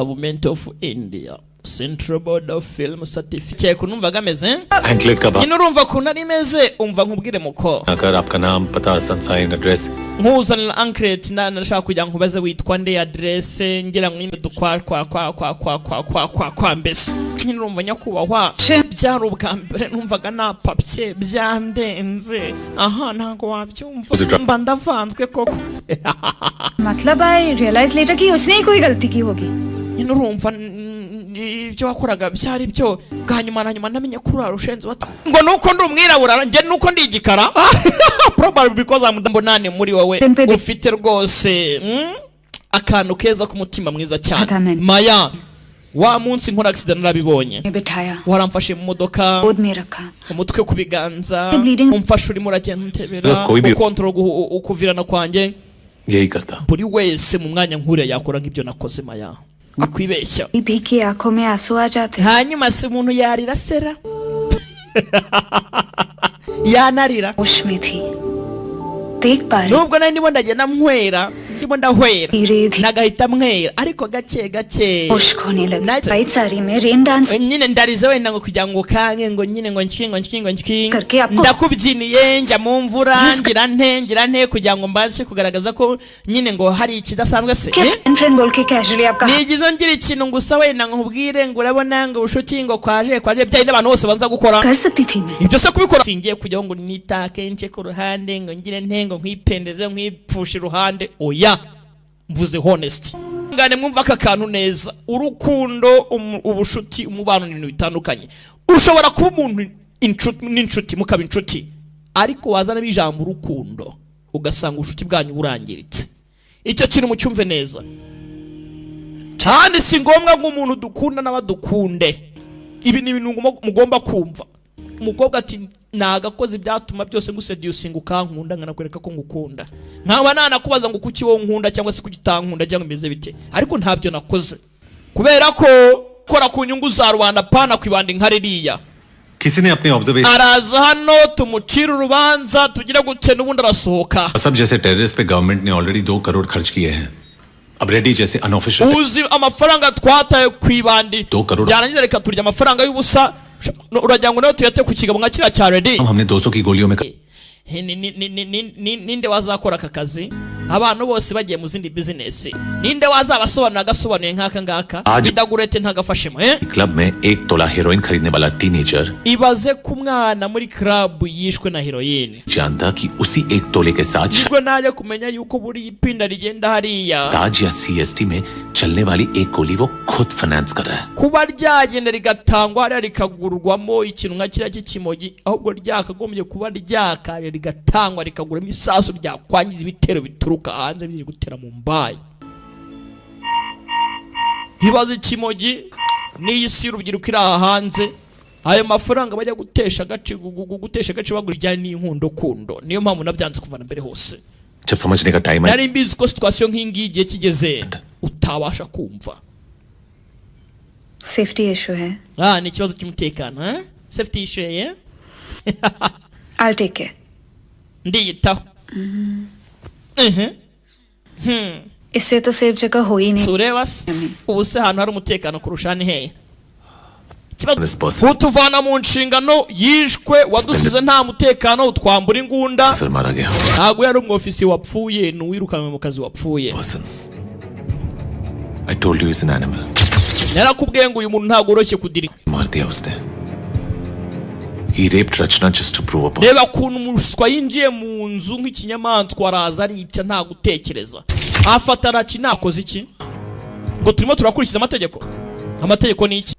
Government of India, Central Board of Film Certificate. Kunumva gameze? Anklet ka ba. Inurumva kunari meze umva nkubwire muko. Agar aapka naam pata sign address. Nkuzana anklet nashaka kujya nkubaze witwa nde address ngira ngo kwa mbese. Nurumva nyakubahwa byari ubwa mbere numvaga napapye byandenze. Aha ntago wabyumva. Mba ndavanzwe koko. मतलब I realize later कि उसने ही कोई गलती की होगी. Nurumva ibyo wakoraga byari byo bwanyuma na nyuma namenye kuri arushenze ngo nuko ndi umwirabura nge nuko ndi igikara probably because I'm mbonane muri wowe ufite rwose akantu keza ku mutima mwiza cyane Maya wa munsi nkora accident narabibonye waramfashe mu modoka umutwe ku biganza umfashe uri muragenda ntebera ukontrol ukuvirana kwanjye yeyi karta buri wese mu mwanya nkure yakora nk'ibyo nakoze Maya kwibeshya ibiki akome aso ajate hanyuma se umuntu yarira sera yanarira ushmethi देख पा रही nubwo nari ndimo ndagenda mwera ndimo ndahwera nagahita mwera ariko gake gake ushkone lagi right sari में rain dance nyine ndarize wenda ngo kugira ngo kange ngo nyine ngo nshiki ndakubyiniye njya mu mvura ngira nte kugira ngo mbashe kugaragaza ko nyine ngo hari ikidasanzwe se friend बोल के casually आपका nigize ngira ikintu ngusa wenda nkubwire ngo urabona ngo ubushuti ngo kwaje byaye n'abantu bose banza gukora कर सकती थी मैं ibyo se kubikora singiye kugira ngo nitake nce ku ruhande ngo ngire ntengo nkipendeze nkipfusha iruhande oya mvuze honest ngane mwumva aka kantu neza urukundo ubushuti umubano n'ibintu bitandukanye ushobora kuba umuntu n'inshuti mukaba inshuti ariko wazana bijambo urukundo ugasanga ubushuti bwanyu burangiritse icyo kintu mucyumve neza cyane si ngombwa ngo umuntu dukunda n'abadukunde ibi ni ibintu mugomba kumva umukobwa ati nagakoze byatuma byose nguseducing ukankunda nkanakwereka ko ngukunda nkaba nanakubaza ngo kuki wo nkunda cyangwa se kugitankunda cyangwa imeze bite ariko ntabyo nakoze kubera ko kora ku nyungu za Rwanda pana kwibanda inkaririya किसी ने अपने observation araza hano tumucira urubanza tugira gute n'ubundi arasohoka सब जैसे टेररिस्ट पे गवर्नमेंट ने ऑलरेडी 2 करोड़ खर्च किए हैं अब रेडी जैसे unofficial uzi amafaranga twataye kwibandi byarangiza reka turya amafaranga y'ubusa urajya ngo nawe tuyate kukiga mwa kira cya ready हमने 200 की गोलियों में ninde wazakora aka kazi abantu bose bagiye mu zindi business ninde wazabasobanura agasobanuye nk'aka ngaka bidagurete ntagafashemo club में 1 तोला हेरोइन खरीदने वाला teenager ibaze ku mwana muri club yishwe na heroine जानता कि उसी 1 तोले के साथ ubwo naje kumenya yuko buri ipinda rigenda hariya ताज या सीएसटी में चलने वाली एक गोली वो खुद फाइनेंस कर रहा है kuba ryagenda rigatangwa hariya rikagurwamo ikintu nka kiriya cy'ikimogi ahubwo ryakagombye kuba ryaka rigatangwa rikaguramo isasu ryakwangiza ibitero bituruka hanze biri gutera mu mbaye hibaza ikimogi n'iyisi y'urubyiruko iri aha hanze ayo mafaranga bajya gutesha agace bagura ijyanye n'inkundo kundo niyo mpamvu nabyanze kuvana mbere hose जब समझने का टाइम है nari mbizi ko situation nk'ingi igihe kigeze utabasha kumva safety issue है ni ikibazo cy'umutekano safety issue I'll take care ndiyitaho इससे तो सेफ जगह हो ही नहीं sureba ubu se ahantu hari umutekano kurusha ni hehe utuvana mu nshingano yishwe wadusize nta mutekano utwambura ingunda ntabwo yari umwofisi wapfuye n'uwirukanwe mu kazi wapfuye I told you he's an animal narakubwiye ngo uyu muntu ntabwo oroshye kudirika मार दिया उसने He raped Rachna just to prove a point. Reba kuntu umuswa yinjiye mu nzu nk'ikinyamaswa araza arica nta gutekereza afata Rachna akoze iki ngo turimo turakurikiza amategeko ni iki